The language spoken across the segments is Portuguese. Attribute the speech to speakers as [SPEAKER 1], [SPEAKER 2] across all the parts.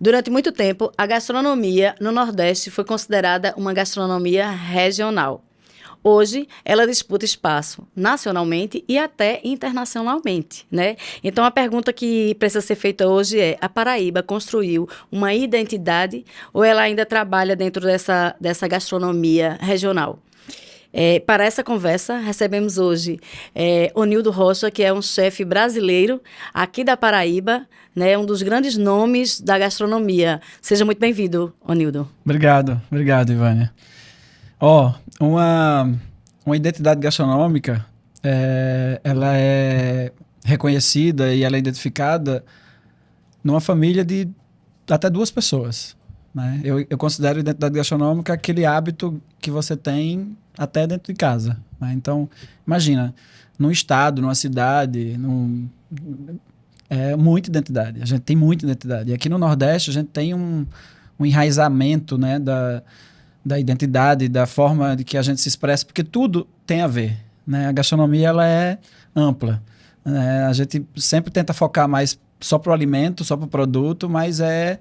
[SPEAKER 1] Durante muito tempo, a gastronomia no Nordeste foi considerada uma gastronomia regional. Hoje, ela disputa espaço nacionalmente e até internacionalmente, né? Então, a pergunta que precisa ser feita hoje é: a Paraíba construiu uma identidade ou ela ainda trabalha dentro dessa gastronomia regional? Para essa conversa, recebemos hoje Onildo Rocha, que é um chefe brasileiro aqui da Paraíba, né, um dos grandes nomes da gastronomia. Seja muito bem-vindo, Onildo.
[SPEAKER 2] Obrigado, Ivânia. Uma identidade gastronômica, ela é reconhecida e ela é identificada numa família de até duas pessoas, né? Eu considero identidade gastronômica aquele hábito que você tem até dentro de casa, né? Então, imagina, num estado, numa cidade, é muita identidade. A gente tem muita identidade. E aqui no Nordeste a gente tem um enraizamento, né, da identidade, da forma de que a gente se expressa, porque tudo tem a ver, né? A gastronomia, ela é ampla, né? A gente sempre tenta focar mais só para o alimento, só para o produto, mas é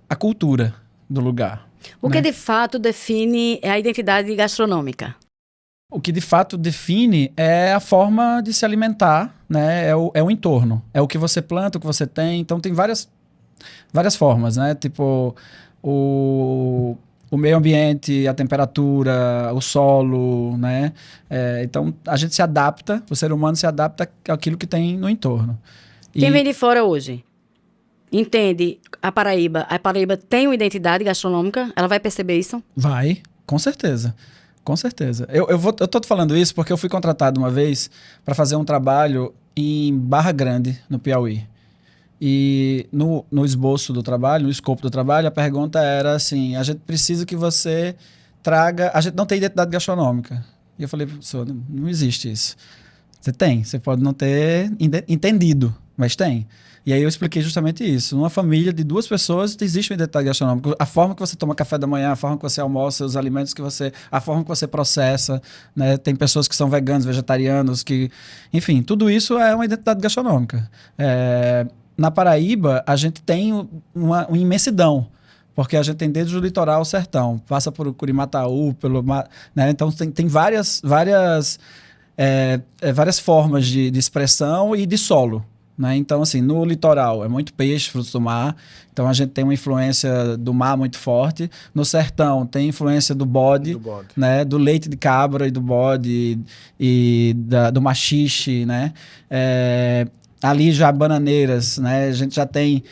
[SPEAKER 2] a cultura do lugar.
[SPEAKER 1] O que de fato define a identidade gastronômica?
[SPEAKER 2] O que de fato define é a forma de se alimentar, né? É o entorno, é o que você planta, o que você tem. Então tem várias formas, né? Tipo, o meio ambiente, a temperatura, o solo, né? Então a gente se adapta, o ser humano se adapta àquilo que tem no entorno.
[SPEAKER 1] Quem vem de fora hoje entende a Paraíba tem uma identidade gastronômica, ela vai perceber isso?
[SPEAKER 2] Vai, com certeza. Com certeza. Eu tô te falando isso porque eu fui contratado uma vez para fazer um trabalho em Barra Grande, no Piauí. E no esboço do trabalho, no escopo do trabalho, a pergunta era assim: a gente precisa que você traga... A gente não tem identidade gastronômica. E eu falei, professor, não existe isso. Você pode não ter entendido, mas tem. E aí eu expliquei justamente isso. Numa família de duas pessoas existe uma identidade gastronômica. A forma que você toma café da manhã, a forma que você almoça, os alimentos a forma que você processa, né? Tem pessoas que são veganos, vegetarianos, enfim, tudo isso é uma identidade gastronômica. Na Paraíba, a gente tem uma imensidão, porque a gente tem desde o litoral ao sertão, passa por Curimataú, né? Então tem várias formas de expressão e de solo, né? Então, assim, no litoral é muito peixe, frutos do mar, então a gente tem uma influência do mar muito forte. No sertão tem influência do bode. Né? Do leite de cabra e do bode do maxixe, né? Ali já Bananeiras, né? A gente já tem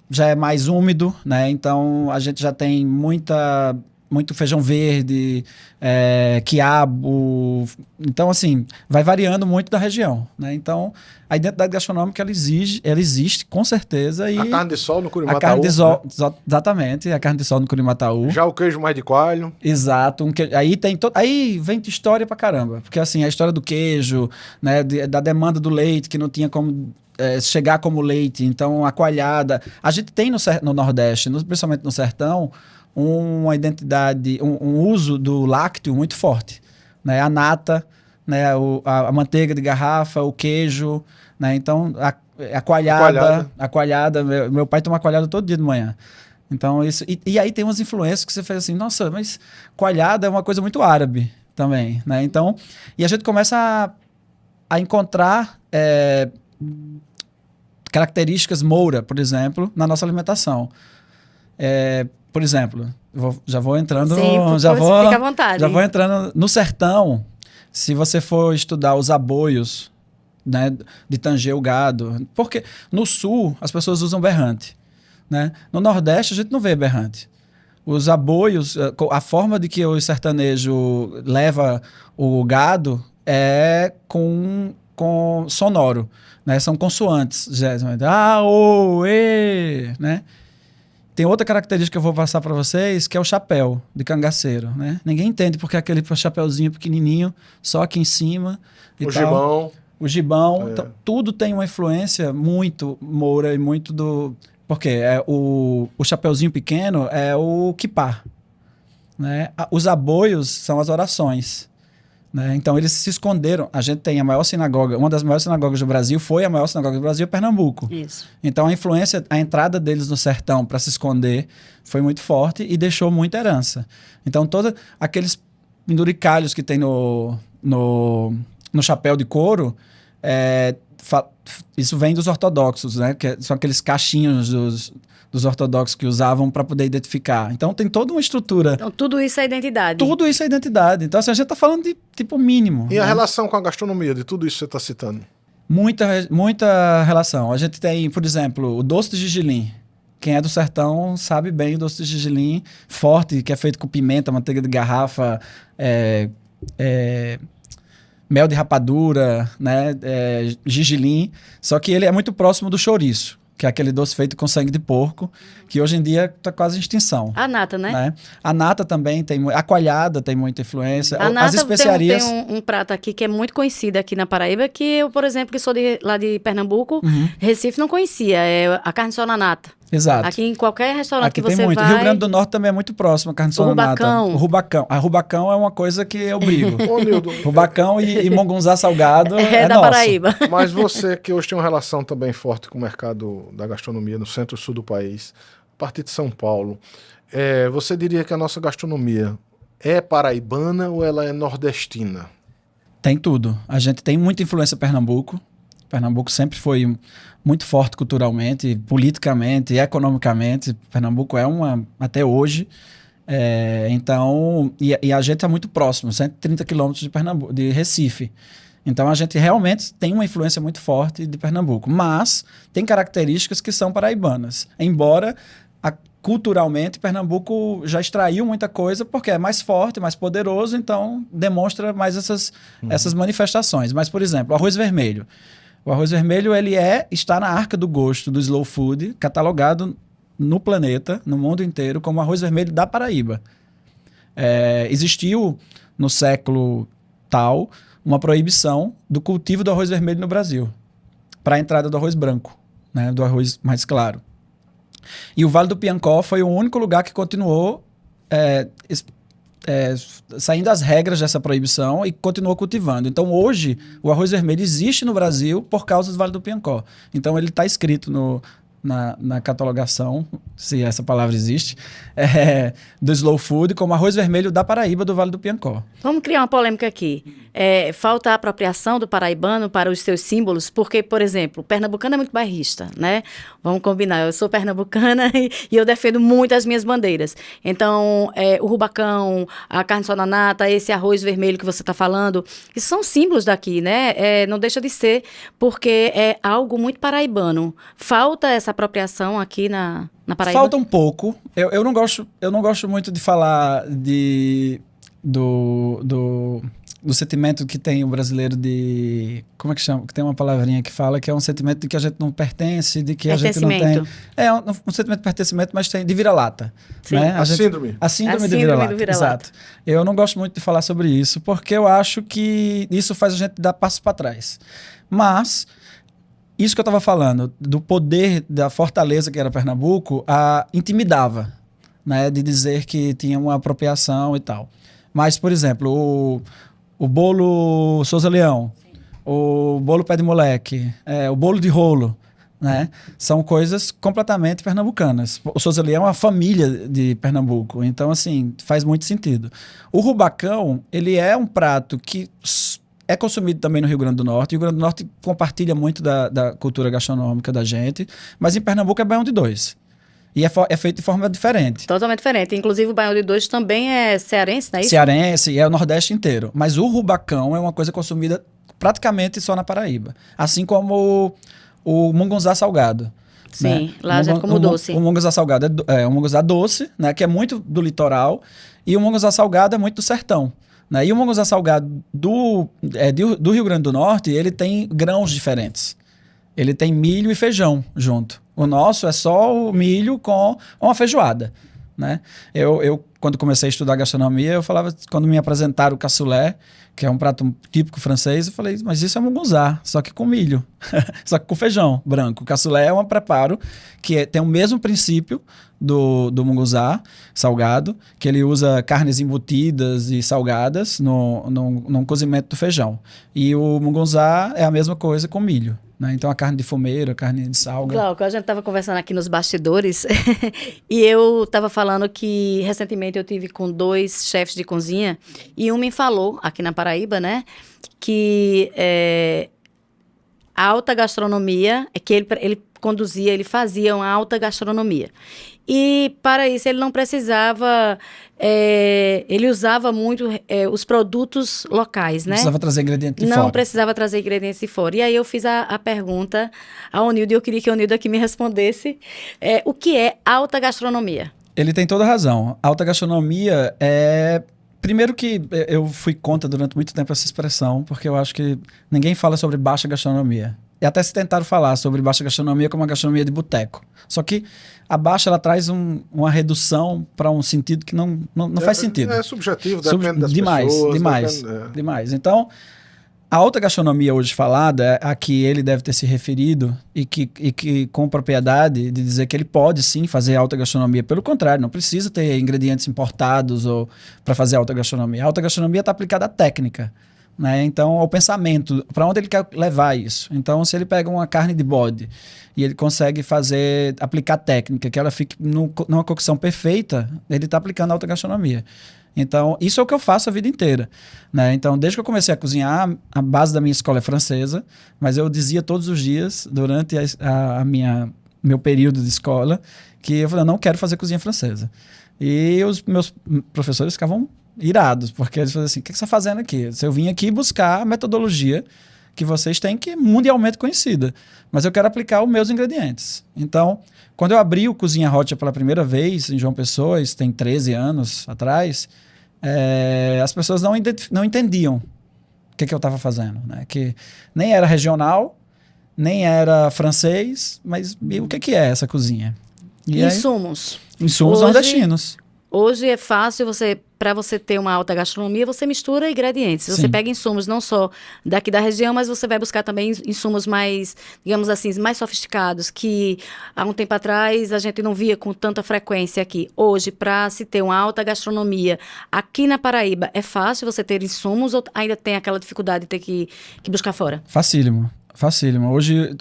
[SPEAKER 2] já é mais úmido, né? Então a gente já tem muito feijão verde, quiabo. Então, assim, vai variando muito da região, né? Então, a identidade gastronômica, ela existe, com certeza. E
[SPEAKER 3] a carne de sol no Curimataú.
[SPEAKER 2] A carne de sol, né? Exatamente, a carne de sol no Curimataú.
[SPEAKER 3] Já o queijo mais de coalho.
[SPEAKER 2] Exato. Aí vem história pra caramba. Porque, assim, a história do queijo, né? Da demanda do leite, que não tinha como... chegar como leite. Então, a coalhada. A gente tem no Nordeste, principalmente no sertão, uma identidade, um uso do lácteo muito forte, né? A nata, né? A manteiga de garrafa, o queijo, né? Então, a coalhada. Meu pai toma coalhada todo dia de manhã. Então, isso... E aí tem umas influências que você faz assim, nossa, mas coalhada é uma coisa muito árabe também, né? Então, e a gente começa a encontrar características moura, por exemplo, na nossa alimentação. Por exemplo, já vou entrando...
[SPEAKER 1] Sim, fica à vontade.
[SPEAKER 2] Já vou entrando no sertão. Se você for estudar os aboios, né, de tanger o gado, porque no sul as pessoas usam berrante, né? No Nordeste a gente não vê berrante. Os aboios, a forma de que o sertanejo leva o gado é com sonoro, né? São consoantes. Ah, o, e, né? Tem outra característica que eu vou passar para vocês, que é o chapéu de cangaceiro, né? Ninguém entende porque é aquele chapéuzinho pequenininho, só aqui em cima.
[SPEAKER 3] Gibão.
[SPEAKER 2] O gibão. Então, tudo tem uma influência muito moura e muito do... Porque o chapéuzinho pequeno é o quipá, né? Os aboios são as orações. né? Então eles se esconderam. A gente tem a maior sinagoga, uma das maiores sinagogas do Brasil, foi a maior sinagoga do Brasil, Pernambuco.
[SPEAKER 1] Isso.
[SPEAKER 2] Então a influência, a entrada deles no sertão para se esconder foi muito forte e deixou muita herança. Então todos aqueles penduricalhos que tem no chapéu de couro, isso vem dos ortodoxos, né? Que são aqueles cachinhos dos ortodoxos que usavam para poder identificar. Então tem toda uma estrutura.
[SPEAKER 1] Então tudo isso é identidade.
[SPEAKER 2] Tudo isso é identidade. Então assim, a gente está falando de tipo mínimo.
[SPEAKER 3] E a
[SPEAKER 2] né?
[SPEAKER 3] relação com a gastronomia, de tudo isso que você está citando?
[SPEAKER 2] Muita relação. A gente tem, por exemplo, o doce de gergelim. Quem é do sertão sabe bem o doce de gergelim forte, que é feito com pimenta, manteiga de garrafa, mel de rapadura, né, gergelim. Só que ele é muito próximo do chouriço, que é aquele doce feito com sangue de porco, que hoje em dia está quase em extinção.
[SPEAKER 1] A nata, né?
[SPEAKER 2] A nata também tem, a coalhada tem muita influência.
[SPEAKER 1] A nata
[SPEAKER 2] As especiarias...
[SPEAKER 1] tem um prato aqui que é muito conhecido aqui na Paraíba, que eu, por exemplo, que sou lá de Pernambuco, Recife, não conhecia, é a carne sol na nata.
[SPEAKER 2] Exato.
[SPEAKER 1] Aqui em qualquer restaurante
[SPEAKER 2] aqui
[SPEAKER 1] que
[SPEAKER 2] tem
[SPEAKER 1] você
[SPEAKER 2] muito.
[SPEAKER 1] vai...
[SPEAKER 2] Rio Grande do Norte também é muito próximo a carne sol na nata. O rubacão. A rubacão é uma coisa que eu brigo.
[SPEAKER 3] Ô, Nildo,
[SPEAKER 2] Rubacão e mongunzá salgado
[SPEAKER 1] é da
[SPEAKER 2] nosso.
[SPEAKER 1] Paraíba.
[SPEAKER 3] mas você que hoje tem uma relação também forte com o mercado da gastronomia no centro-sul do país, a partir de São Paulo, você diria que a nossa gastronomia é paraibana ou ela é nordestina?
[SPEAKER 2] Tem tudo. A gente tem muita influência Pernambuco. Pernambuco sempre foi muito forte culturalmente, politicamente, economicamente. Pernambuco é até hoje. Então, e a gente é muito próximo, 130 quilômetros de Recife. Então, a gente realmente tem uma influência muito forte de Pernambuco. Mas tem características que são paraibanas. Embora, culturalmente, Pernambuco já extraiu muita coisa porque é mais forte, mais poderoso, então demonstra mais essas manifestações. Mas, por exemplo, o arroz vermelho. O arroz vermelho está na arca do gosto do Slow Food, catalogado no planeta, no mundo inteiro, como arroz vermelho da Paraíba. Existiu, no século tal, uma proibição do cultivo do arroz vermelho no Brasil, para a entrada do arroz branco, né, do arroz mais claro. E o Vale do Piancó foi o único lugar que continuou saindo as regras dessa proibição e continuou cultivando. Então, hoje, o arroz vermelho existe no Brasil por causa do Vale do Piancó. Então, ele está escrito na catalogação, se essa palavra existe, do Slow Food como arroz vermelho da Paraíba, do Vale do Piancó.
[SPEAKER 1] Vamos criar uma polêmica aqui. Falta a apropriação do paraibano para os seus símbolos, porque, por exemplo, o pernambucano é muito bairrista, né? Vamos combinar, eu sou pernambucana e eu defendo muito as minhas bandeiras. Então, o rubacão, a carne sol na nata, esse arroz vermelho que você está falando, isso são símbolos daqui, né? Não deixa de ser, porque é algo muito paraibano. Falta essa apropriação aqui na Paraíba?
[SPEAKER 2] Falta um pouco. Eu não gosto muito de falar do sentimento que tem o brasileiro de... Como é que chama? Que tem uma palavrinha que fala que é um sentimento de que a gente não pertence, de que a gente não tem... um sentimento de pertencimento, mas tem de vira-lata. Né?
[SPEAKER 3] Síndrome.
[SPEAKER 2] A síndrome do vira-lata. Exato. Eu não gosto muito de falar sobre isso, porque eu acho que isso faz a gente dar passos para trás. Mas... Isso que eu estava falando, do poder da fortaleza que era Pernambuco, intimidava, né, de dizer que tinha uma apropriação e tal. Mas, por exemplo, o bolo Souza Leão, o bolo Pé de Moleque, o bolo de rolo, né, são coisas completamente pernambucanas. O Souza Leão é uma família de Pernambuco, então, assim, faz muito sentido. O rubacão, ele é um prato que... é consumido também no Rio Grande do Norte. O Rio Grande do Norte compartilha muito da cultura gastronômica da gente, mas em Pernambuco é baião de dois. E é feito de forma diferente.
[SPEAKER 1] Totalmente diferente. Inclusive o baião de dois também é cearense, não é isso?
[SPEAKER 2] Cearense, e é o Nordeste inteiro. Mas o rubacão é uma coisa consumida praticamente só na Paraíba. Assim como o mungunzá salgado.
[SPEAKER 1] Sim,
[SPEAKER 2] né?
[SPEAKER 1] lá já como doce.
[SPEAKER 2] O mungunzá salgado é um mungunzá doce, né, que é muito do litoral, e o mungunzá salgado é muito do sertão. Né? E o mungunzá salgado do Rio Grande do Norte, ele tem grãos diferentes. Ele tem milho e feijão junto. O nosso é só o milho com uma feijoada. Né? Eu quando comecei a estudar gastronomia, eu falava, quando me apresentaram o cassoulet, que é um prato típico francês. Eu falei, mas isso é munguzá, só que com milho, só que com feijão branco. O cassoulet é um preparo que tem o mesmo princípio do munguzá salgado, que ele usa carnes embutidas e salgadas no cozimento do feijão. E o munguzá é a mesma coisa com milho. Né? Então, a carne de fumeiro, a carne de salga.
[SPEAKER 1] Glauco, a gente estava conversando aqui nos bastidores e eu estava falando que recentemente eu tive com 2 chefes de cozinha e um me falou, aqui na Paraíba, né, que a alta gastronomia, que ele conduzia, ele fazia uma alta gastronomia. E, para isso, ele não precisava... ele usava muito os produtos locais, né?
[SPEAKER 2] Não precisava trazer ingrediente de
[SPEAKER 1] Não
[SPEAKER 2] fora.
[SPEAKER 1] precisava trazer ingredientes de fora. E aí eu fiz a pergunta ao Nildo e eu queria que o Nildo aqui me respondesse o que é alta gastronomia.
[SPEAKER 2] Ele tem toda a razão. Alta gastronomia é... Primeiro que eu fui contra durante muito tempo essa expressão, porque eu acho que ninguém fala sobre baixa gastronomia. E até se tentaram falar sobre baixa gastronomia como uma gastronomia de boteco. Só que a baixa, ela traz uma redução para um sentido que não faz sentido.
[SPEAKER 3] É subjetivo, depende das
[SPEAKER 2] demais,
[SPEAKER 3] pessoas.
[SPEAKER 2] Demais. Então, a alta gastronomia hoje falada, a que ele deve ter se referido, e que com propriedade de dizer que ele pode sim fazer alta gastronomia. Pelo contrário, não precisa ter ingredientes importados para fazer alta gastronomia. A alta gastronomia está aplicada à técnica. Né? Então, ao pensamento, para onde ele quer levar isso. Então, se ele pega uma carne de bode e ele consegue aplicar técnica, que ela fique numa cocção perfeita, ele está aplicando a alta gastronomia. Então, isso é o que eu faço a vida inteira. Né? Então, desde que eu comecei a cozinhar, a base da minha escola é francesa, mas eu dizia todos os dias, durante meu período de escola, que eu falei, eu não quero fazer cozinha francesa. E os meus professores ficavam irados, porque eles faziam assim, o que você está fazendo aqui? Eu vim aqui buscar a metodologia que vocês têm, que é mundialmente conhecida, mas eu quero aplicar os meus ingredientes. Então, quando eu abri o Cozinha Hot pela primeira vez em João Pessoa, isso tem 13 anos atrás, as pessoas não entendiam o que eu estava fazendo, né? Que nem era regional, nem era francês, mas o que é essa cozinha? E
[SPEAKER 1] insumos.
[SPEAKER 2] Insumos nordestinos.
[SPEAKER 1] Hoje é fácil para você ter uma alta gastronomia, você mistura ingredientes. Você
[SPEAKER 2] Sim.
[SPEAKER 1] pega insumos não só daqui da região, mas você vai buscar também insumos mais, digamos assim, mais sofisticados, que há um tempo atrás a gente não via com tanta frequência aqui. Hoje, para se ter uma alta gastronomia aqui na Paraíba, é fácil você ter insumos ou ainda tem aquela dificuldade de ter que buscar fora?
[SPEAKER 2] Facílimo. Hoje,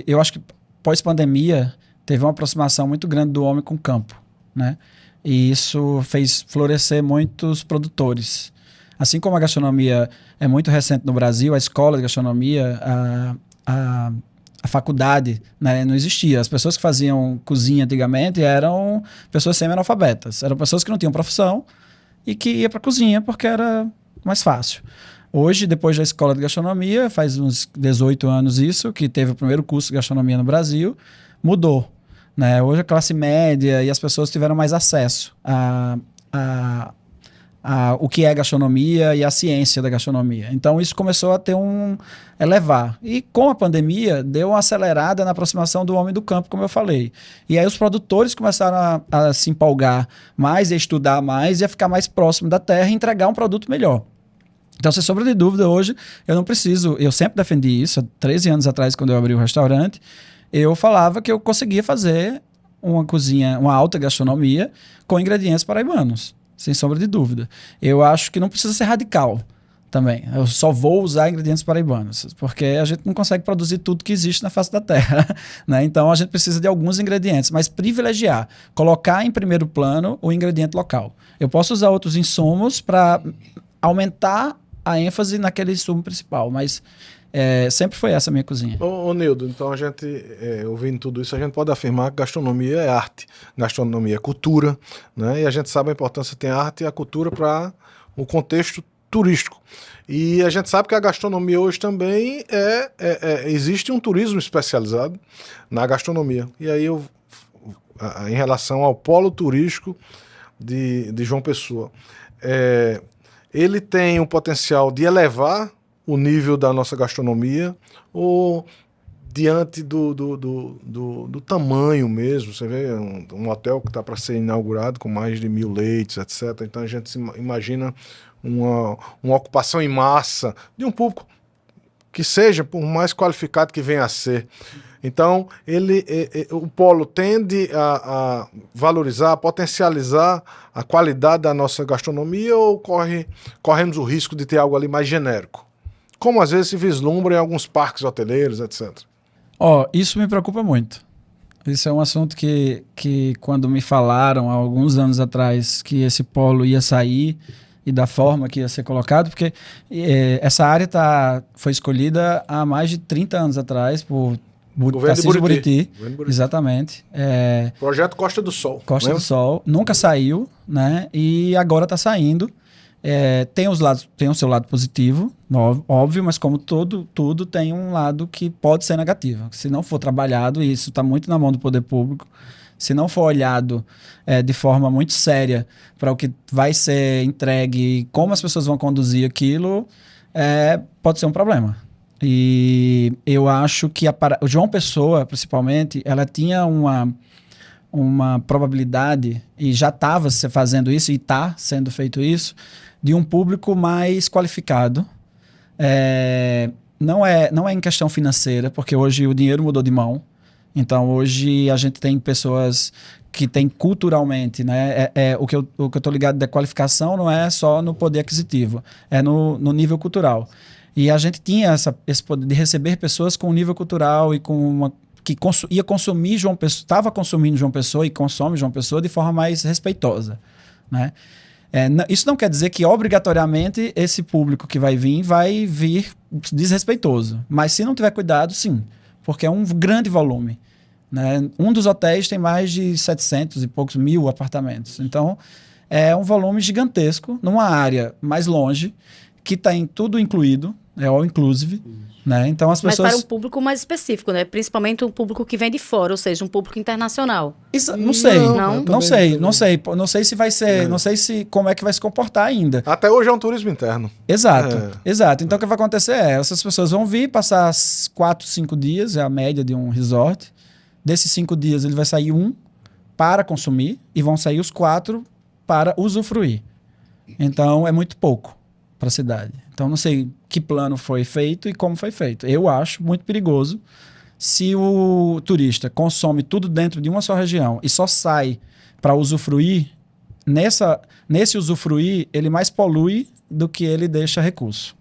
[SPEAKER 2] eu acho que pós-pandemia teve uma aproximação muito grande do homem com o campo, né? E isso fez florescer muitos produtores. Assim como a gastronomia é muito recente no Brasil, a escola de gastronomia, a faculdade, né, não existia. As pessoas que faziam cozinha antigamente eram pessoas semi-analfabetas. Eram pessoas que não tinham profissão e que iam para a cozinha porque era mais fácil. Hoje, depois da escola de gastronomia, faz uns 18 anos isso, que teve o primeiro curso de gastronomia no Brasil, mudou. Né? Hoje a classe média e as pessoas tiveram mais acesso a o que é gastronomia e a ciência da gastronomia. Então isso começou a ter elevar. E com a pandemia deu uma acelerada na aproximação do homem do campo, como eu falei. E aí os produtores começaram a se empolgar mais, a estudar mais e a ficar mais próximo da terra e entregar um produto melhor. Então, sem sombra de dúvida, hoje eu não preciso, eu sempre defendi isso, há 13 anos atrás, quando eu abri o restaurante, eu falava que eu conseguia fazer uma cozinha, uma alta gastronomia com ingredientes paraibanos, sem sombra de dúvida. Eu acho que não precisa ser radical também. Eu só vou usar ingredientes paraibanos, porque a gente não consegue produzir tudo que existe na face da terra, né? Então a gente precisa de alguns ingredientes, mas privilegiar, colocar em primeiro plano o ingrediente local. Eu posso usar outros insumos para aumentar a ênfase naquele insumo principal, mas sempre foi essa a minha cozinha.
[SPEAKER 3] Ô Nildo, então a gente, ouvindo tudo isso, a gente pode afirmar que gastronomia é arte, gastronomia é cultura, né? E a gente sabe a importância que tem a arte e a cultura para o contexto turístico. E a gente sabe que a gastronomia hoje também existe um turismo especializado na gastronomia. E aí em relação ao polo turístico de João Pessoa, ele tem o potencial de elevar o nível da nossa gastronomia, ou diante do tamanho mesmo. Você vê um hotel que está para ser inaugurado com mais de 1000 leitos, etc. Então a gente imagina uma ocupação em massa de um público que seja, por mais qualificado que venha a ser. Então, o polo tende a valorizar, a potencializar a qualidade da nossa gastronomia, ou corremos o risco de ter algo ali mais genérico? Como às vezes se vislumbra em alguns parques hoteleiros, etc.
[SPEAKER 2] Isso me preocupa muito. Isso é um assunto que quando me falaram há alguns anos atrás que esse polo ia sair e da forma que ia ser colocado, porque essa área foi escolhida há mais de 30 anos atrás por Tarcísio de Buriti. Exatamente.
[SPEAKER 3] Projeto Costa do Sol.
[SPEAKER 2] Costa do Sol. Nunca saiu, né? E agora está saindo. Tem o seu lado positivo, óbvio, mas como tudo tem um lado que pode ser negativo. Se não for trabalhado, e isso está muito na mão do poder público, se não for olhado de forma muito séria para o que vai ser entregue e como as pessoas vão conduzir aquilo, pode ser um problema. E eu acho que o João Pessoa, principalmente, ela tinha uma probabilidade, e já estava fazendo isso, e está sendo feito isso, de um público mais qualificado. Não é em questão financeira, porque hoje o dinheiro mudou de mão. Então, hoje a gente tem pessoas que têm culturalmente, né? O que eu estou ligado da qualificação não é só no poder aquisitivo, é no nível cultural. E a gente tinha esse poder de receber pessoas com um nível cultural e com ia consumir João Pessoa, estava consumindo João Pessoa e consome João Pessoa de forma mais respeitosa, né? Isso não quer dizer que obrigatoriamente esse público que vai vir desrespeitoso, mas se não tiver cuidado, sim, porque é um grande volume, né? Um dos hotéis tem mais de 700 e poucos mil apartamentos, então é um volume gigantesco numa área mais longe, que tem tudo incluído, all inclusive, né? Então as pessoas...
[SPEAKER 1] Mas para um público mais específico, né? Principalmente um público que vem de fora, ou seja, um público internacional.
[SPEAKER 2] Não sei,
[SPEAKER 3] Não
[SPEAKER 2] sei se vai ser, não sei como é que vai se comportar ainda.
[SPEAKER 3] Até hoje é um turismo interno.
[SPEAKER 2] Exato. Então o que vai acontecer essas pessoas vão vir, passar 4, 5 dias, é a média de um resort. Desses 5 dias ele vai sair 1 para consumir e vão sair os 4 para usufruir. Então é muito pouco para a cidade. Então não sei que plano foi feito e como foi feito. Eu acho muito perigoso se o turista consome tudo dentro de uma só região e só sai para usufruir. Nesse usufruir, ele mais polui do que ele deixa recurso.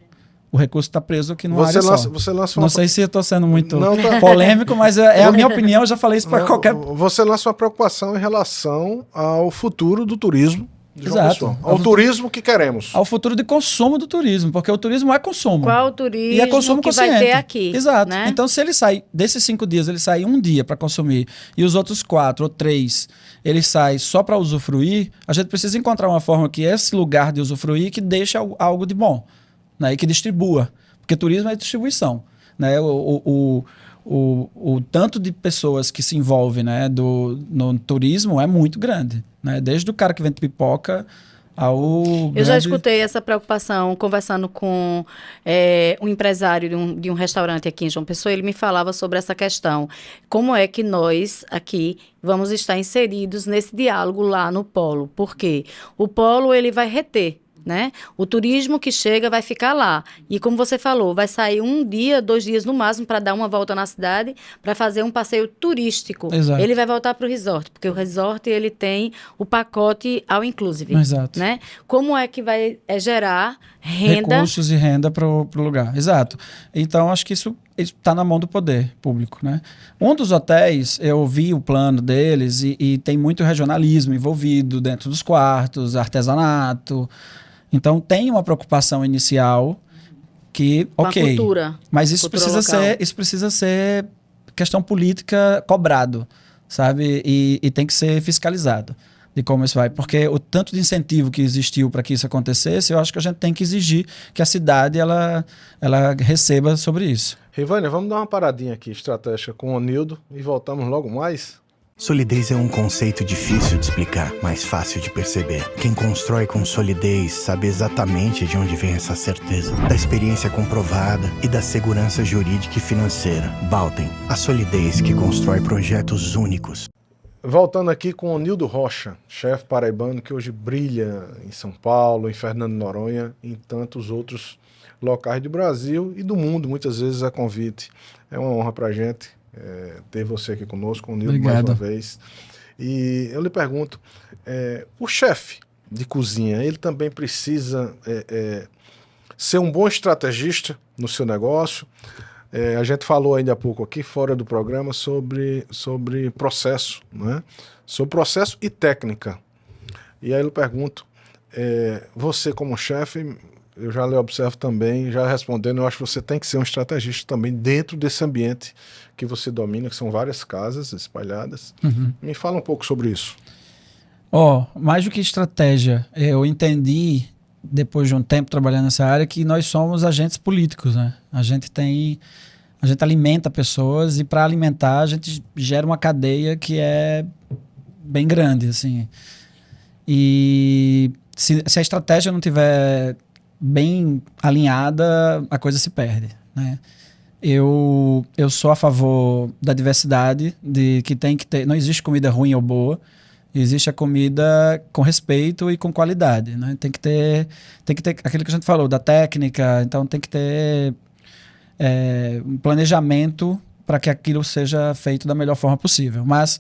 [SPEAKER 2] O recurso está preso aqui numa área só. Não sei se eu estou sendo muito polêmico, mas é a minha opinião. Eu já falei isso para qualquer...
[SPEAKER 3] Você lança uma preocupação em relação ao futuro do turismo. Exato. Ao turismo que queremos.
[SPEAKER 2] Ao futuro de consumo do turismo, porque o turismo é consumo.
[SPEAKER 1] Qual turismo
[SPEAKER 2] e é consumo
[SPEAKER 1] que
[SPEAKER 2] consciente.
[SPEAKER 1] vai ter aqui?
[SPEAKER 2] Exato.
[SPEAKER 1] Né?
[SPEAKER 2] Então, se ele sai, desses 5 dias, ele sai 1 dia para consumir e os outros 4 ou 3, ele sai só para usufruir, a gente precisa encontrar uma forma que esse lugar de usufruir que deixe algo de bom, né? E que distribua. Porque turismo é distribuição, né? O tanto de pessoas que se envolvem, né, no turismo é muito grande, né? Desde o cara que vende pipoca ao...
[SPEAKER 1] Eu já escutei essa preocupação conversando com um empresário de um restaurante aqui em João Pessoa. Ele me falava sobre essa questão. Como é que nós aqui vamos estar inseridos nesse diálogo lá no polo? Porque o polo ele vai reter, né? O turismo que chega vai ficar lá. E como você falou, vai sair 1 dia, 2 dias no máximo para dar uma volta na cidade, para fazer um passeio turístico.
[SPEAKER 2] Exato.
[SPEAKER 1] Ele vai voltar para o resort, porque o resort ele tem o pacote all inclusive.
[SPEAKER 2] Exato.
[SPEAKER 1] Né? Como é que vai gerar renda?
[SPEAKER 2] Recursos e renda para o lugar. Exato. Então, acho que isso está na mão do poder público, né? Um dos hotéis, eu vi o plano deles e tem muito regionalismo envolvido dentro dos quartos, artesanato. Então, tem uma preocupação inicial que, ok,
[SPEAKER 1] cultura,
[SPEAKER 2] mas isso precisa ser questão política cobrado, sabe? E tem que ser fiscalizado de como isso vai. Porque o tanto de incentivo que existiu para que isso acontecesse, eu acho que a gente tem que exigir que a cidade ela receba sobre isso.
[SPEAKER 3] Rivânia, vamos dar uma paradinha aqui estratégica com o Nildo e voltamos logo mais.
[SPEAKER 4] Solidez é um conceito difícil de explicar, mas fácil de perceber. Quem constrói com solidez sabe exatamente de onde vem essa certeza, da experiência comprovada e da segurança jurídica e financeira. Baltem, a solidez que constrói projetos únicos.
[SPEAKER 3] Voltando aqui com o Nildo Rocha, chefe paraibano que hoje brilha em São Paulo, em Fernando de Noronha, em tantos outros locais do Brasil e do mundo, muitas vezes a convite. É uma honra para a gente ter você aqui conosco, o Nildo, mais uma vez. E eu lhe pergunto, o chefe de cozinha, ele também precisa ser um bom estrategista no seu negócio? A gente falou ainda há pouco aqui, fora do programa, sobre processo, né? Sobre processo e técnica. E aí eu pergunto, você como chefe, eu já lhe observo também, já respondendo, eu acho que você tem que ser um estrategista também dentro desse ambiente que você domina, que são várias casas espalhadas.
[SPEAKER 2] Uhum.
[SPEAKER 3] Me fala um pouco sobre isso.
[SPEAKER 2] Mais do que estratégia, eu entendi, depois de um tempo trabalhando nessa área, que nós somos agentes políticos, né? A gente alimenta pessoas e para alimentar a gente gera uma cadeia que é bem grande, assim. E se a estratégia não tiver bem alinhada, a coisa se perde, né? Eu sou a favor da diversidade, de que tem que ter, não existe comida ruim ou boa, existe a comida com respeito e com qualidade, né? Tem que ter aquilo que a gente falou, da técnica, então tem que ter um planejamento para que aquilo seja feito da melhor forma possível. Mas,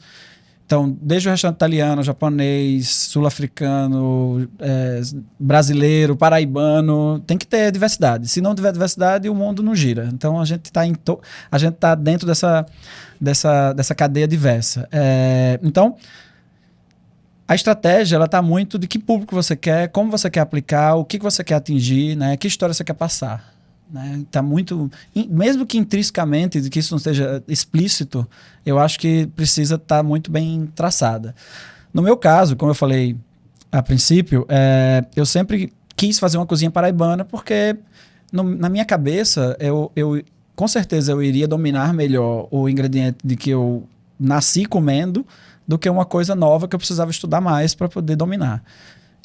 [SPEAKER 2] então, desde o restaurante italiano, japonês, sul-africano, brasileiro, paraibano, tem que ter diversidade. Se não tiver diversidade, o mundo não gira. Então, a gente está dentro dessa cadeia diversa. Então, a estratégia, ela está muito de que público você quer, como você quer aplicar, o que você quer atingir, né? Que história você quer passar. Né? Tá muito, mesmo que intrinsecamente, de que isso não esteja explícito, eu acho que precisa estar muito bem traçada. No meu caso, como eu falei a princípio, eu sempre quis fazer uma cozinha paraibana porque na minha cabeça, eu com certeza eu iria dominar melhor o ingrediente de que eu nasci comendo do que uma coisa nova que eu precisava estudar mais para poder dominar.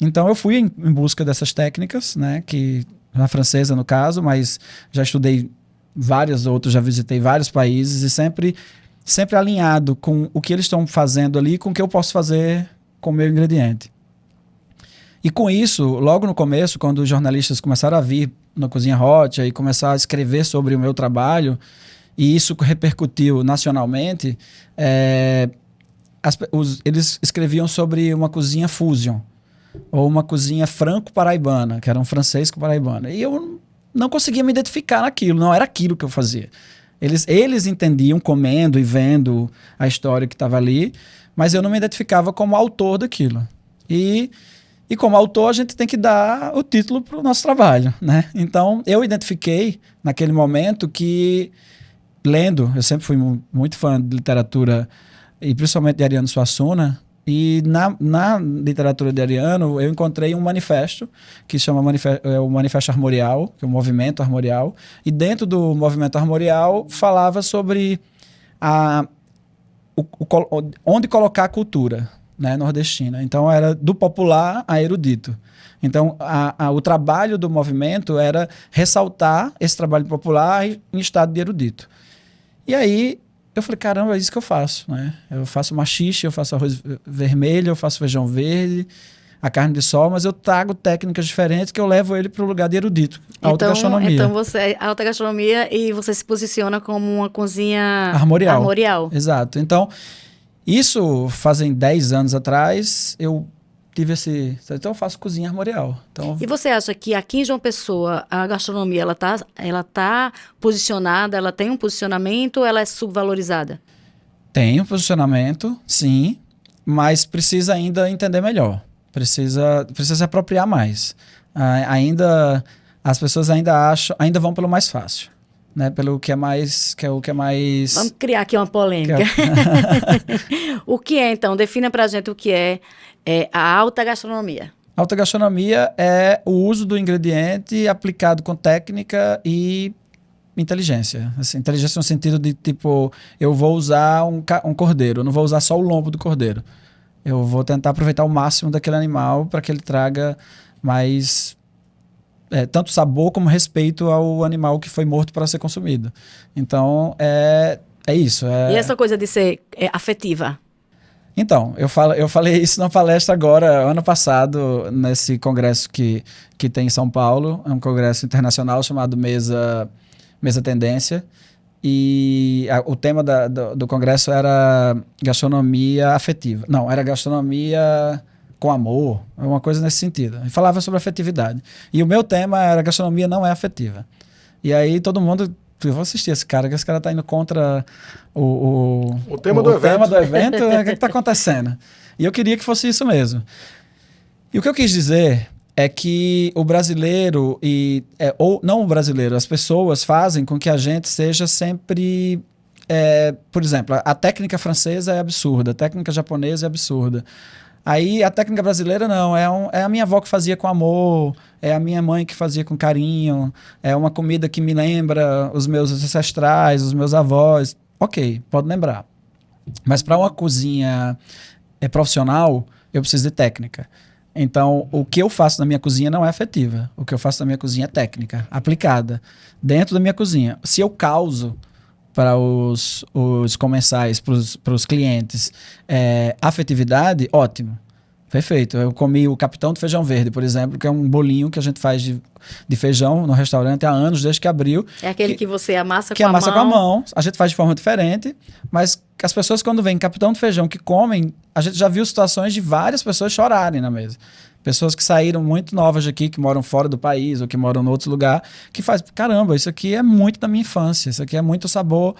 [SPEAKER 2] Então eu fui em busca dessas técnicas, né, que na francesa no caso, mas já estudei várias outras, já visitei vários países e sempre alinhado com o que eles estão fazendo ali, com o que eu posso fazer com o meu ingrediente. E com isso, logo no começo, quando os jornalistas começaram a vir na Cozinha Hot e começaram a escrever sobre o meu trabalho, e isso repercutiu nacionalmente, eles escreviam sobre uma cozinha fusion, ou uma cozinha franco-paraibana, que era um francês com paraibana. E eu não conseguia me identificar naquilo, não era aquilo que eu fazia. Eles entendiam comendo e vendo a história que estava ali, mas eu não me identificava como autor daquilo. E como autor, a gente tem que dar o título para o nosso trabalho, né? Então, eu identifiquei, naquele momento, que lendo, eu sempre fui muito fã de literatura, e principalmente de Ariano Suassuna, e na literatura de Ariano, eu encontrei um manifesto, que se chama o Manifesto Armorial, que é o movimento armorial, e dentro do movimento armorial falava sobre onde colocar a cultura, né, nordestina. Então, era do popular a erudito. Então, o trabalho do movimento era ressaltar esse trabalho popular em estado de erudito. E aí, eu falei, caramba, é isso que eu faço, né? Eu faço maxixe, eu faço arroz vermelho, eu faço feijão verde, a carne de sol, mas eu trago técnicas diferentes que eu levo ele para o lugar de erudito, alta gastronomia.
[SPEAKER 1] Então você é alta gastronomia e você se posiciona como uma cozinha armorial.
[SPEAKER 2] Exato. Então, isso fazem 10 anos atrás, eu tive então eu faço cozinha armorial. Então,
[SPEAKER 1] e você acha que aqui em João Pessoa a gastronomia ela tá posicionada, ela tem um posicionamento ou ela é subvalorizada?
[SPEAKER 2] Tem um posicionamento, sim, mas precisa ainda entender melhor. Precisa se apropriar mais. As pessoas ainda vão pelo mais fácil, né? Pelo que é mais,
[SPEAKER 1] Vamos criar aqui uma polêmica. O que é, então? Defina pra gente o que é a alta gastronomia.
[SPEAKER 2] Alta gastronomia é o uso do ingrediente aplicado com técnica e inteligência. Assim, inteligência no sentido de, tipo, eu vou usar um cordeiro, eu não vou usar só o lombo do cordeiro. Eu vou tentar aproveitar o máximo daquele animal para que ele traga mais tanto sabor como respeito ao animal que foi morto para ser consumido. Então, é isso.
[SPEAKER 1] E essa coisa de ser afetiva?
[SPEAKER 2] Então, eu falei isso na palestra agora, ano passado, nesse congresso que tem em São Paulo, é um congresso internacional chamado Mesa Tendência, e o tema do congresso era gastronomia afetiva. Não, era gastronomia com amor, uma coisa nesse sentido. E falava sobre afetividade. E o meu tema era gastronomia não é afetiva. E aí todo mundo... Eu vou assistir esse cara, que esse cara tá indo contra o
[SPEAKER 3] tema do evento.
[SPEAKER 2] Tema do evento, o que está acontecendo? E eu queria que fosse isso mesmo. E o que eu quis dizer é que o brasileiro, ou não o brasileiro, as pessoas fazem com que a gente seja sempre... por exemplo, a técnica francesa é absurda, a técnica japonesa é absurda. Aí a técnica brasileira não, é a minha avó que fazia com amor, é a minha mãe que fazia com carinho, é uma comida que me lembra os meus ancestrais, os meus avós. Ok, pode lembrar. Mas para uma cozinha profissional, eu preciso de técnica. Então, o que eu faço na minha cozinha não é afetiva. O que eu faço na minha cozinha é técnica, aplicada, dentro da minha cozinha. Se eu causo para os comensais, para os clientes, afetividade, ótimo, perfeito. Eu comi o Capitão do Feijão Verde, por exemplo, que é um bolinho que a gente faz de feijão no restaurante há anos, desde que abriu.
[SPEAKER 1] É aquele que você amassa
[SPEAKER 2] com a mão. Que amassa com a mão, a gente faz de forma diferente, mas as pessoas quando vêm Capitão do Feijão que comem, a gente já viu situações de várias pessoas chorarem na mesa. Pessoas que saíram muito novas aqui, que moram fora do país ou que moram em outro lugar, que faz, caramba, isso aqui é muito da minha infância, isso aqui é muito o sabor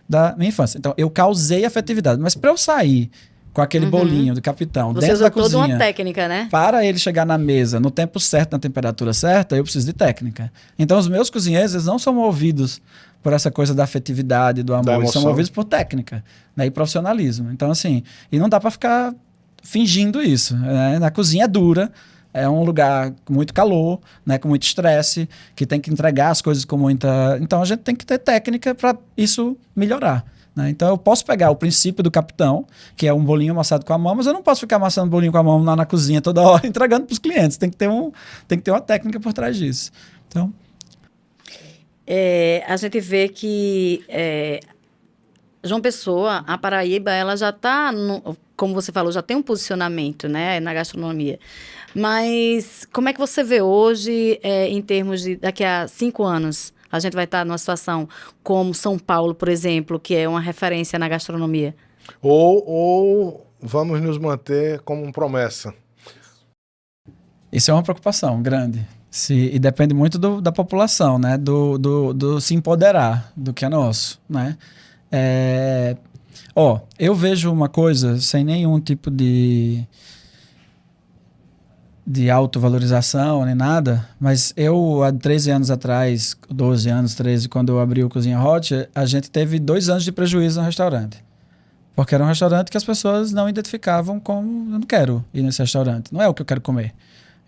[SPEAKER 2] da minha infância. Então, eu causei afetividade, mas para eu sair com aquele bolinho do Capitão
[SPEAKER 1] você
[SPEAKER 2] dentro da
[SPEAKER 1] usou
[SPEAKER 2] cozinha,
[SPEAKER 1] toda uma técnica, né?
[SPEAKER 2] Para ele chegar na mesa no tempo certo, na temperatura certa, eu preciso de técnica. Então, os meus cozinheiros, eles não são movidos por essa coisa da afetividade, do amor, eles são movidos por técnica, né, e profissionalismo. Então, assim, e não dá para ficar fingindo isso, né? Na cozinha é dura, é um lugar com muito calor, né, com muito estresse, que tem que entregar as coisas com muita... Então a gente tem que ter técnica para isso melhorar, né? Então eu posso pegar o princípio do Capitão, que é um bolinho amassado com a mão, mas eu não posso ficar amassando bolinho com a mão lá na cozinha toda hora entregando para os clientes. Tem que ter uma técnica por trás disso. Então...
[SPEAKER 1] a gente vê que João Pessoa, a Paraíba, ela já está, como você falou, já tem um posicionamento, né, na gastronomia. Mas como é que você vê hoje, em termos de daqui a 5 anos, a gente vai estar numa situação como São Paulo, por exemplo, que é uma referência na gastronomia?
[SPEAKER 3] Ou vamos nos manter como promessa?
[SPEAKER 2] Isso é uma preocupação grande. E depende muito da população, né? Do se empoderar do que é nosso, né? Eu vejo uma coisa sem nenhum tipo de autovalorização nem nada, mas eu, há 13 anos atrás, 12 anos, 13, quando eu abri o Cozinha Hot, a gente teve 2 anos de prejuízo no restaurante. Porque era um restaurante que as pessoas não identificavam como, eu não quero ir nesse restaurante, não é o que eu quero comer.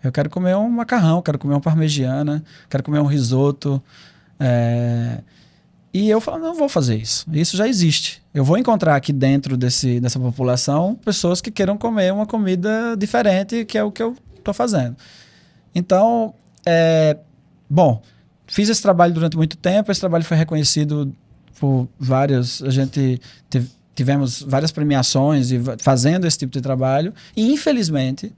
[SPEAKER 2] Eu quero comer um macarrão, quero comer uma parmegiana, quero comer um risoto. E eu falo, não vou fazer isso. Isso já existe. Eu vou encontrar aqui dentro dessa população pessoas que queiram comer uma comida diferente, que é o que eu estou fazendo. Então, fiz esse trabalho durante muito tempo. Esse trabalho foi reconhecido por várias... A gente tivemos várias premiações fazendo esse tipo de trabalho. E, infelizmente,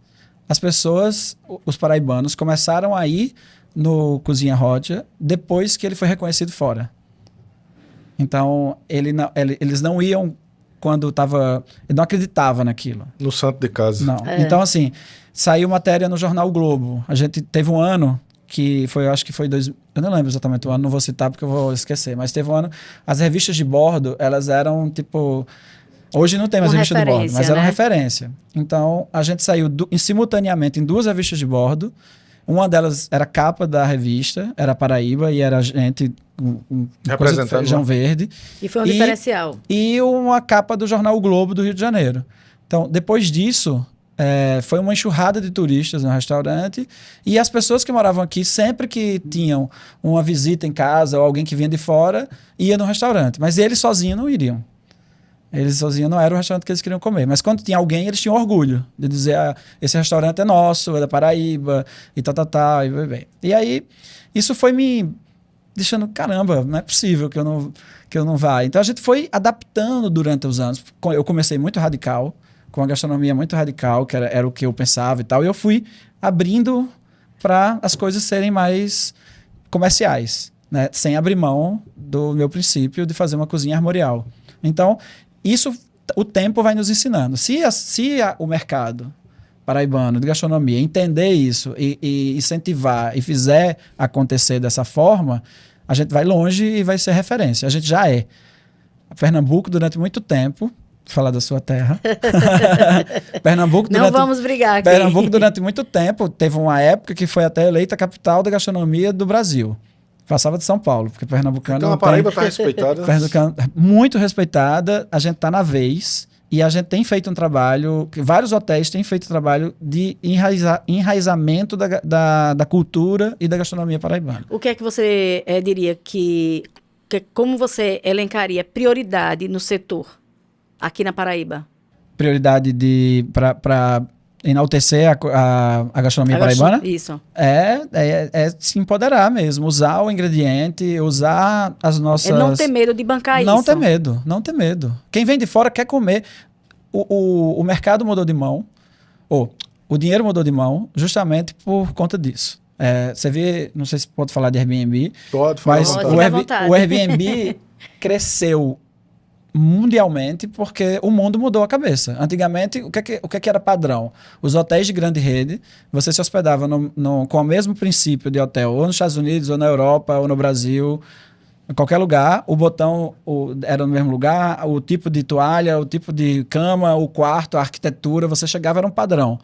[SPEAKER 2] as pessoas, os paraibanos, começaram a ir no Cozinha Hot depois que ele foi reconhecido fora. Então, eles não iam quando estava... Ele não acreditava naquilo.
[SPEAKER 3] No santo de casa.
[SPEAKER 2] Não. Então, assim, saiu matéria no Jornal Globo. A gente teve um ano que foi, eu acho que foi... Eu não lembro exatamente o ano, não vou citar porque eu vou esquecer. Mas teve um ano... As revistas de bordo, elas eram, tipo... Hoje não tem mais revista de bordo, mas era uma referência. Então, a gente saiu simultaneamente em 2 revistas de bordo. Uma delas era a capa da revista, era Paraíba, e era a gente...
[SPEAKER 3] representando
[SPEAKER 2] Feijão Verde.
[SPEAKER 1] E foi um diferencial.
[SPEAKER 2] E uma capa do Jornal o Globo do Rio de Janeiro. Então, depois disso, foi uma enxurrada de turistas no restaurante, e as pessoas que moravam aqui, sempre que tinham uma visita em casa ou alguém que vinha de fora, ia no restaurante. Mas eles sozinhos não iriam. Eles sozinhos não era o restaurante que eles queriam comer. Mas quando tinha alguém, eles tinham orgulho de dizer, esse restaurante é nosso, é da Paraíba, e tal. E aí, isso foi me deixando, caramba, não é possível que eu não vá. Então, a gente foi adaptando durante os anos. Eu comecei muito radical, com uma gastronomia muito radical, que era o que eu pensava e tal. E eu fui abrindo para as coisas serem mais comerciais, né? Sem abrir mão do meu princípio de fazer uma cozinha armorial. Então, isso o tempo vai nos ensinando. Se o mercado paraibano de gastronomia entender isso e incentivar e fizer acontecer dessa forma, a gente vai longe e vai ser referência. A gente já é. Pernambuco, durante muito tempo, falar da sua terra.
[SPEAKER 1] Não vamos brigar aqui.
[SPEAKER 2] Pernambuco, durante muito tempo, teve uma época que foi até eleita a capital da gastronomia do Brasil. Passava de São Paulo, porque pernambucano...
[SPEAKER 3] Então a Paraíba está respeitada.
[SPEAKER 2] Muito respeitada, a gente está na vez e a gente tem feito um trabalho, vários hotéis têm feito um trabalho de enraizamento da cultura e da gastronomia paraibana.
[SPEAKER 1] O que é que você diria como você elencaria prioridade no setor aqui na Paraíba?
[SPEAKER 2] Prioridade para enaltecer a gastronomia paraibana?
[SPEAKER 1] Isso.
[SPEAKER 2] É se empoderar mesmo, usar o ingrediente, usar as nossas...
[SPEAKER 1] É não ter medo de bancar isso.
[SPEAKER 2] Não ter medo, não ter medo. Quem vem de fora quer comer. O mercado mudou de mão, o dinheiro mudou de mão justamente por conta disso. Você vê, não sei se pode falar de Airbnb,
[SPEAKER 3] Pode falar,
[SPEAKER 2] mas o Airbnb cresceu mundialmente porque o mundo mudou a cabeça. Antigamente, o que era padrão? Os hotéis de grande rede, você se hospedava com o mesmo princípio de hotel, ou nos Estados Unidos, ou na Europa, ou no Brasil, em qualquer lugar, o botão era no mesmo lugar, o tipo de toalha, o tipo de cama, o quarto, a arquitetura, você chegava, era um padrão.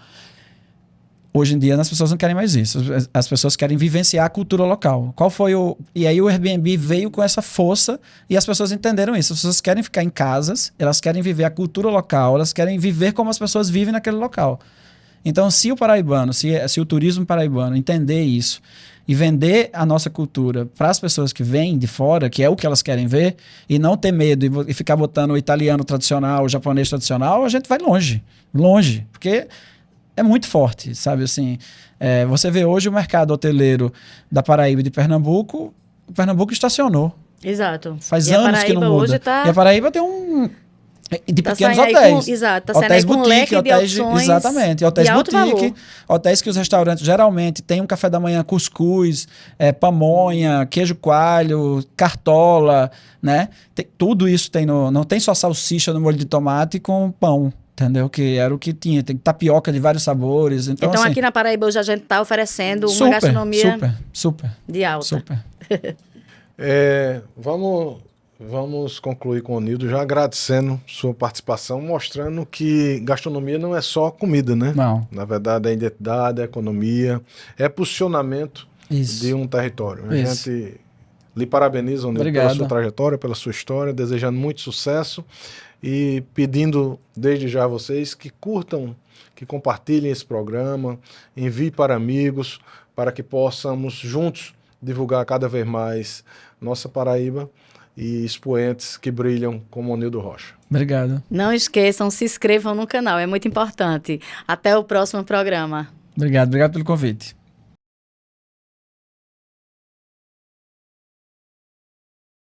[SPEAKER 2] Hoje em dia, as pessoas não querem mais isso. As pessoas querem vivenciar a cultura local. E aí o Airbnb veio com essa força e as pessoas entenderam isso. As pessoas querem ficar em casas, elas querem viver a cultura local, elas querem viver como as pessoas vivem naquele local. Então, se o paraibano, se o turismo paraibano entender isso e vender a nossa cultura para as pessoas que vêm de fora, que é o que elas querem ver, e não ter medo e ficar botando o italiano tradicional, o japonês tradicional, a gente vai longe. Longe. Porque... é muito forte, sabe, assim, você vê hoje o mercado hoteleiro da Paraíba e de Pernambuco, o Pernambuco estacionou.
[SPEAKER 1] Exato.
[SPEAKER 2] Faz anos que não muda.
[SPEAKER 1] Hoje tá...
[SPEAKER 2] E a Paraíba tem de pequenos
[SPEAKER 1] saindo
[SPEAKER 2] hotéis.
[SPEAKER 1] Exato, tá
[SPEAKER 2] hotéis
[SPEAKER 1] saindo
[SPEAKER 2] boutique,
[SPEAKER 1] com um leque de
[SPEAKER 2] hotéis
[SPEAKER 1] opções
[SPEAKER 2] exatamente, hotéis
[SPEAKER 1] de alto
[SPEAKER 2] boutique,
[SPEAKER 1] valor.
[SPEAKER 2] hotéis que os restaurantes geralmente têm um café da manhã cuscuz, pamonha, queijo coalho, cartola, né? Tudo isso tem não tem só salsicha no molho de tomate com pão. Entendeu? Que era o que tinha. Tem tapioca de vários sabores. Então assim,
[SPEAKER 1] aqui na Paraíba hoje a gente está oferecendo uma gastronomia
[SPEAKER 2] super
[SPEAKER 1] de alta.
[SPEAKER 2] Super.
[SPEAKER 3] Vamos concluir com o Nildo, já agradecendo sua participação, mostrando que gastronomia não é só comida, né?
[SPEAKER 2] Não.
[SPEAKER 3] Na verdade, é identidade, é economia, é posicionamento de um território. A gente lhe parabeniza, Nildo, pela sua trajetória, pela sua história, desejando muito sucesso. E pedindo desde já a vocês que curtam, que compartilhem esse programa, enviem para amigos, para que possamos juntos divulgar cada vez mais nossa Paraíba e expoentes que brilham como o Nildo Rocha.
[SPEAKER 2] Obrigado.
[SPEAKER 1] Não esqueçam, se inscrevam no canal, é muito importante. Até o próximo programa.
[SPEAKER 2] Obrigado pelo convite.